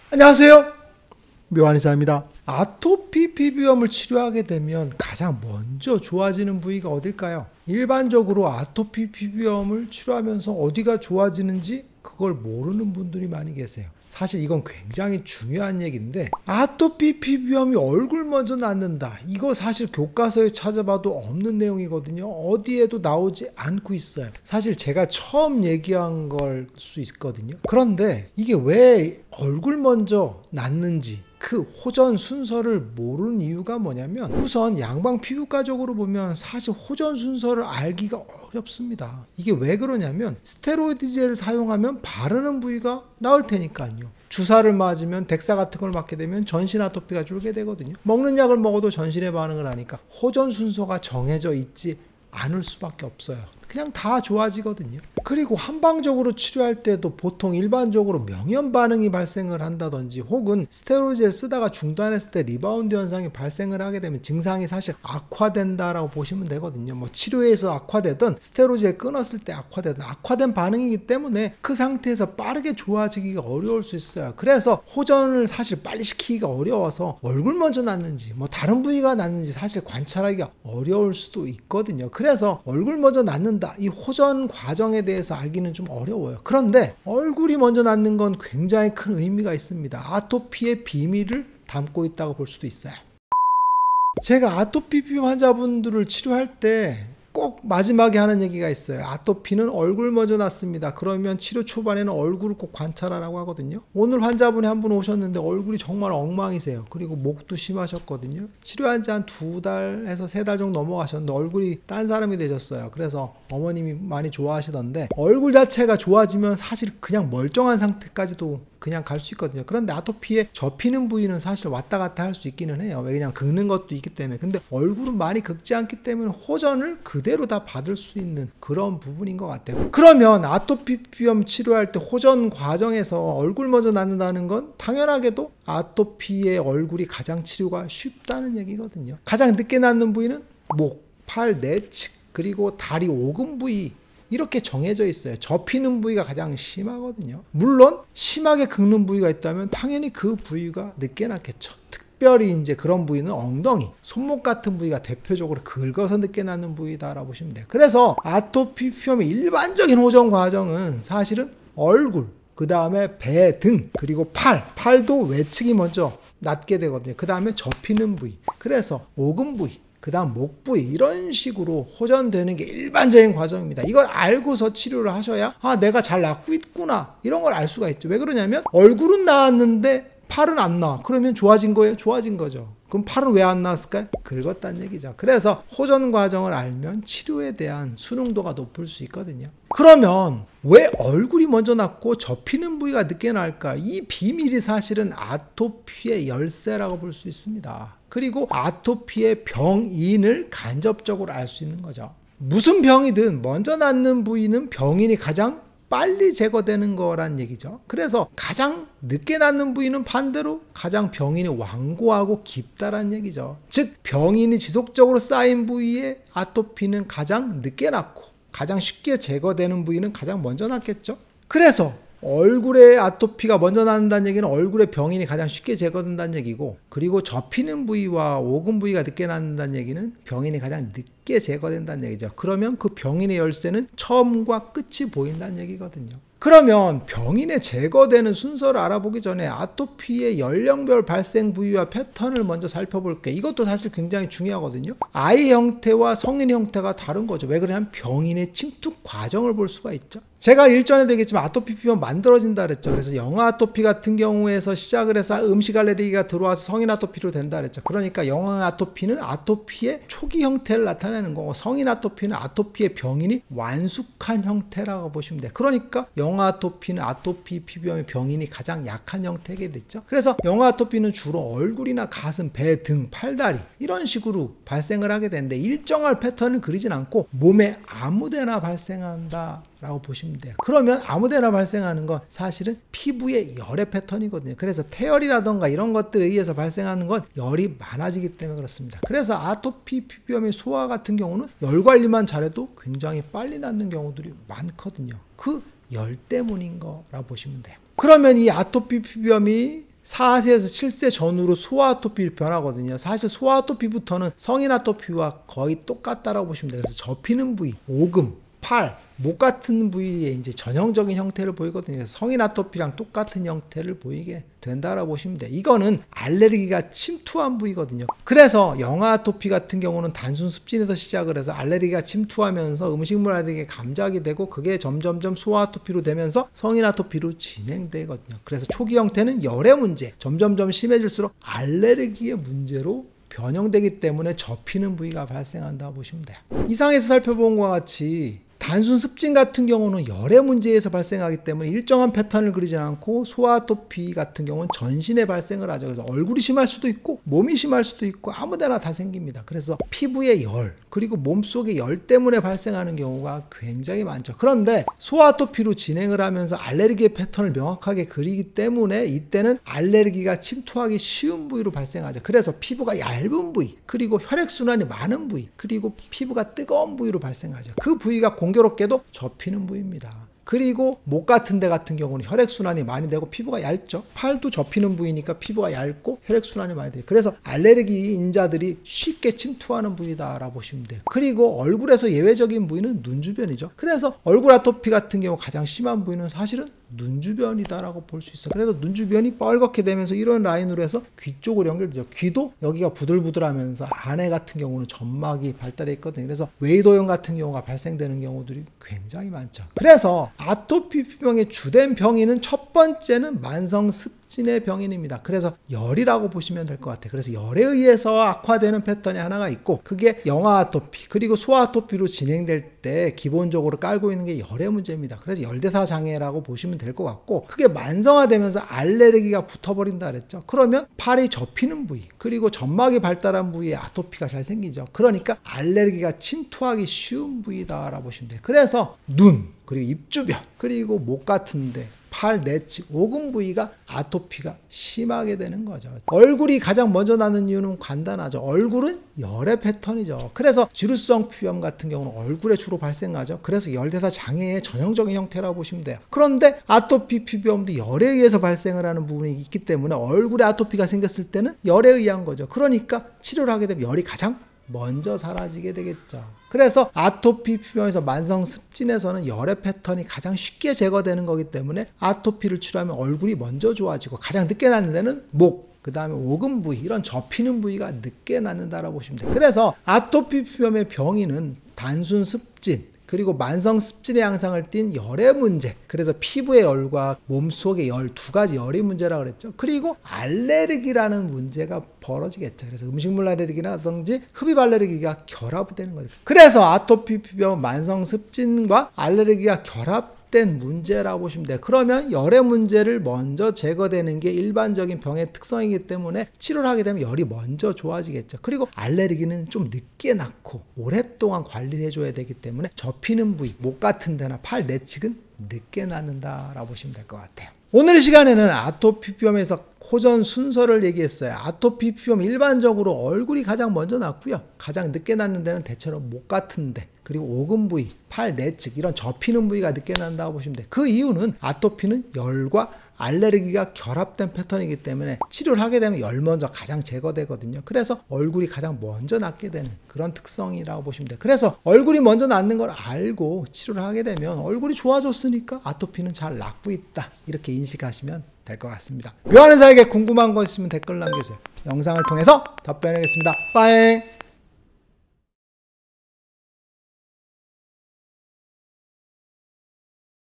안녕하세요, 묘한의사입니다. 아토피 피부염을 치료하게 되면 가장 먼저 좋아지는 부위가 어딜까요? 일반적으로 아토피 피부염을 치료하면서 어디가 좋아지는지 그걸 모르는 분들이 많이 계세요. 사실 이건 굉장히 중요한 얘기인데, 아토피 피부염이 얼굴 먼저 낫는다, 이거 사실 교과서에 찾아봐도 없는 내용이거든요. 어디에도 나오지 않고 있어요. 사실 제가 처음 얘기한 걸 수 있거든요. 그런데 이게 왜 얼굴 먼저 낫는지 그 호전 순서를 모르는 이유가 뭐냐면, 우선 양방 피부과적으로 보면 사실 호전 순서를 알기가 어렵습니다. 이게 왜 그러냐면, 스테로이드제를 사용하면 바르는 부위가 나을 테니까요. 주사를 맞으면, 덱사 같은 걸 맞게 되면 전신 아토피가 줄게 되거든요. 먹는 약을 먹어도 전신에 반응을 하니까 호전 순서가 정해져 있지 않을 수밖에 없어요. 그냥 다 좋아지거든요. 그리고 한방적으로 치료할 때도 보통 일반적으로 명현 반응이 발생을 한다든지, 혹은 스테로이드를 쓰다가 중단했을 때 리바운드 현상이 발생을 하게 되면 증상이 사실 악화된다라고 보시면 되거든요. 뭐 치료에서 악화되든 스테로이드를 끊었을 때 악화되든, 악화된 반응이기 때문에 그 상태에서 빠르게 좋아지기가 어려울 수 있어요. 그래서 호전을 사실 빨리 시키기가 어려워서 얼굴 먼저 낫는지 뭐 다른 부위가 낫는지 사실 관찰하기가 어려울 수도 있거든요. 그래서 얼굴 먼저 낫는 이 호전 과정에 대해서 알기는 좀 어려워요. 그런데 얼굴이 먼저 낫는 건 굉장히 큰 의미가 있습니다. 아토피의 비밀을 담고 있다고 볼 수도 있어요. 제가 아토피 피부 환자분들을 치료할 때 꼭 마지막에 하는 얘기가 있어요. 아토피는 얼굴 먼저 낫습니다. 그러면 치료 초반에는 얼굴을 꼭 관찰하라고 하거든요. 오늘 환자분이 한 분 오셨는데 얼굴이 정말 엉망이세요. 그리고 목도 심하셨거든요. 치료한 지 한 2달에서 3달 정도 넘어가셨는데 얼굴이 딴 사람이 되셨어요. 그래서 어머님이 많이 좋아하시던데, 얼굴 자체가 좋아지면 사실 그냥 멀쩡한 상태까지도 그냥 갈 수 있거든요. 그런데 아토피에 접히는 부위는 사실 왔다 갔다 할 수 있기는 해요. 왜? 그냥 긁는 것도 있기 때문에. 근데 얼굴은 많이 긁지 않기 때문에 호전을 그대로 다 받을 수 있는 그런 부분인 것 같아요. 그러면 아토피 피부염 치료할 때 호전 과정에서 얼굴 먼저 낫는다는 건 당연하게도 아토피의 얼굴이 가장 치료가 쉽다는 얘기거든요. 가장 늦게 낫는 부위는 목, 팔, 내측, 그리고 다리 오금 부위, 이렇게 정해져 있어요. 접히는 부위가 가장 심하거든요. 물론 심하게 긁는 부위가 있다면 당연히 그 부위가 늦게 낫겠죠. 특별히 이제 그런 부위는 엉덩이, 손목 같은 부위가 대표적으로 긁어서 늦게 낫는 부위다라고 보시면 돼요. 그래서 아토피 피부염의 일반적인 호전 과정은 사실은 얼굴, 그 다음에 배, 등, 그리고 팔도 외측이 먼저 낫게 되거든요. 그 다음에 접히는 부위, 그래서 오금 부위, 그 다음 목 부위, 이런 식으로 호전되는 게 일반적인 과정입니다. 이걸 알고서 치료를 하셔야 내가 잘 낫고 있구나, 이런 걸 알 수가 있죠. 왜 그러냐면 얼굴은 나았는데 팔은 안 나와. 그러면 좋아진 거예요? 좋아진 거죠. 그럼 팔은 왜 안 나왔을까요? 긁었다는 얘기죠. 그래서 호전 과정을 알면 치료에 대한 순응도가 높을 수 있거든요. 그러면 왜 얼굴이 먼저 낫고 접히는 부위가 늦게 나을까? 이 비밀이 사실은 아토피의 열쇠라고 볼 수 있습니다. 그리고 아토피의 병인을 간접적으로 알 수 있는 거죠. 무슨 병이든 먼저 낫는 부위는 병인이 가장 빨리 제거되는 거란 얘기죠. 그래서 가장 늦게 낫는 부위는 반대로 가장 병인이 완고하고 깊다란 얘기죠. 즉 병인이 지속적으로 쌓인 부위에 아토피는 가장 늦게 낫고, 가장 쉽게 제거되는 부위는 가장 먼저 낫겠죠. 그래서 얼굴에 아토피가 먼저 낫는다는 얘기는 얼굴의 병인이 가장 쉽게 제거된다는 얘기고, 그리고 접히는 부위와 오금 부위가 늦게 낫는다는 얘기는 병인이 가장 늦게 제거된다는 얘기죠. 그러면 그 병인의 열쇠는 처음과 끝이 보인다는 얘기거든요. 그러면 병인의 제거되는 순서를 알아보기 전에 아토피의 연령별 발생 부위와 패턴을 먼저 살펴볼게요. 이것도 사실 굉장히 중요하거든요. 아이 형태와 성인 형태가 다른 거죠. 왜 그러냐면 병인의 침투 과정을 볼 수가 있죠. 제가 일전에도 얘기했지만 아토피 피부염 만들어진다 그랬죠. 그래서 영아 아토피 같은 경우에서 시작을 해서 음식 알레르기가 들어와서 성인 아토피로 된다 그랬죠. 그러니까 영아 아토피는 아토피의 초기 형태를 나타내는 거고, 성인 아토피는 아토피의 병인이 완숙한 형태라고 보시면 돼요. 그러니까 영아 아토피는 아토피 피부염의 병인이 가장 약한 형태게 됐죠. 그래서 영아 아토피는 주로 얼굴이나 가슴, 배, 등, 팔다리 이런 식으로 발생을 하게 되는데, 일정한 패턴을 그리진 않고 몸에 아무데나 발생한다 라고 보시면 돼요. 그러면 아무데나 발생하는 건 사실은 피부의 열의 패턴이거든요. 그래서 태열이라던가 이런 것들에 의해서 발생하는 건 열이 많아지기 때문에 그렇습니다. 그래서 아토피 피부염의 소아 같은 경우는 열 관리만 잘해도 굉장히 빨리 낫는 경우들이 많거든요. 그 열 때문인 거라고 보시면 돼요. 그러면 이 아토피 피부염이 4세에서 7세 전후로 소아 아토피로 변하거든요. 사실 소아 아토피부터는 성인 아토피와 거의 똑같다라고 보시면 돼요. 그래서 접히는 부위, 오금, 팔, 목 같은 부위에 이제 전형적인 형태를 보이거든요. 그래서 성인 아토피랑 똑같은 형태를 보이게 된다라고 보시면 돼요. 이거는 알레르기가 침투한 부위거든요. 그래서 영아 아토피 같은 경우는 단순 습진에서 시작을 해서 알레르기가 침투하면서 음식물 알레르기에 감작이 되고 그게 점점점 소아 아토피로 되면서 성인 아토피로 진행되거든요. 그래서 초기 형태는 열의 문제, 점점점 심해질수록 알레르기의 문제로 변형되기 때문에 접히는 부위가 발생한다고 보시면 돼요. 이상에서 살펴본 것과 같이 단순 습진 같은 경우는 열의 문제에서 발생하기 때문에 일정한 패턴을 그리지 않고 소아 아토피 같은 경우는 전신에 발생을 하죠. 그래서 얼굴이 심할 수도 있고 몸이 심할 수도 있고 아무데나 다 생깁니다. 그래서 피부의 열 그리고 몸속의 열 때문에 발생하는 경우가 굉장히 많죠. 그런데 소아 아토피로 진행을 하면서 알레르기의 패턴을 명확하게 그리기 때문에 이때는 알레르기가 침투하기 쉬운 부위로 발생하죠. 그래서 피부가 얇은 부위 그리고 혈액순환이 많은 부위 그리고 피부가 뜨거운 부위로 발생하죠. 그 부위가 공교롭게도 접히는 부위입니다. 그리고 목 같은 데 같은 경우는 혈액순환이 많이 되고 피부가 얇죠. 팔도 접히는 부위니까 피부가 얇고 혈액순환이 많이 돼요. 그래서 알레르기인자들이 쉽게 침투하는 부위다라고 보시면 돼요. 그리고 얼굴에서 예외적인 부위는 눈 주변이죠. 그래서 얼굴 아토피 같은 경우 가장 심한 부위는 사실은 눈 주변이다라고 볼 수 있어요. 그래서 눈 주변이 뻘겋게 되면서 이런 라인으로 해서 귀 쪽으로 연결되죠. 귀도 여기가 부들부들하면서 안에 같은 경우는 점막이 발달해 있거든요. 그래서 웨이도형 같은 경우가 발생되는 경우들이 굉장히 많죠. 그래서 아토피 피부병의 주된 병인은 첫 번째는 만성 습진의 병인입니다. 그래서 열이라고 보시면 될 것 같아요. 그래서 열에 의해서 악화되는 패턴이 하나가 있고 그게 영아 아토피 그리고 소아 아토피로 진행될 때 기본적으로 깔고 있는 게 열의 문제입니다. 그래서 열대사 장애라고 보시면 될 것 같고 그게 만성화되면서 알레르기가 붙어버린다 그랬죠. 그러면 팔이 접히는 부위 그리고 점막이 발달한 부위에 아토피가 잘 생기죠. 그러니까 알레르기가 침투하기 쉬운 부위다라고 보시면 돼요. 그래서 눈 그리고 입 주변 그리고 목 같은데 팔, 내측, 오금 부위가 아토피가 심하게 되는 거죠. 얼굴이 가장 먼저 나는 이유는 간단하죠. 얼굴은 열의 패턴이죠. 그래서 지루성 피부염 같은 경우는 얼굴에 주로 발생하죠. 그래서 열대사 장애의 전형적인 형태라고 보시면 돼요. 그런데 아토피 피부염도 열에 의해서 발생을 하는 부분이 있기 때문에 얼굴에 아토피가 생겼을 때는 열에 의한 거죠. 그러니까 치료를 하게 되면 열이 가장 먼저 사라지게 되겠죠. 그래서 아토피 피부염에서 만성 습진에서는 열의 패턴이 가장 쉽게 제거되는 거기 때문에 아토피를 치료하면 얼굴이 먼저 좋아지고 가장 늦게 낫는 데는 목, 그 다음에 오금 부위 이런 접히는 부위가 늦게 낫는다라고 보시면 돼요. 그래서 아토피 피부염의 병인은 단순 습진 그리고 만성 습진의 양상을 띤 열의 문제 그래서 피부의 열과 몸속의 열 두 가지 열의 문제라고 그랬죠. 그리고 알레르기라는 문제가 벌어지겠죠. 그래서 음식물 알레르기라든지 흡입 알레르기가 결합되는 거죠. 그래서 아토피 피부염 만성 습진과 알레르기가 결합된 문제라고 보시면 돼요. 그러면 열의 문제를 먼저 제거되는 게 일반적인 병의 특성이기 때문에 치료를 하게 되면 열이 먼저 좋아지겠죠. 그리고 알레르기는 좀 늦게 낫고 오랫동안 관리를 해줘야 되기 때문에 접히는 부위, 목 같은 데나 팔 내측은 늦게 낫는다라고 보시면 될 것 같아요. 오늘 시간에는 아토피 피부염에서 호전 순서를 얘기했어요. 아토피 피부염 일반적으로 얼굴이 가장 먼저 낫고요. 가장 늦게 낫는 데는 대체로 목 같은 데 그리고 오금 부위, 팔 내측 이런 접히는 부위가 늦게 난다고 보시면 돼요. 그 이유는 아토피는 열과 알레르기가 결합된 패턴이기 때문에 치료를 하게 되면 열 먼저 가장 제거되거든요. 그래서 얼굴이 가장 먼저 낫게 되는 그런 특성이라고 보시면 돼요. 그래서 얼굴이 먼저 낫는 걸 알고 치료를 하게 되면 얼굴이 좋아졌으니까 아토피는 잘 낫고 있다 이렇게 인식하시면 될 것 같습니다. 묘한 의사에게 궁금한 거 있으면 댓글 남겨주세요. 영상을 통해서 답변하겠습니다. 빠이.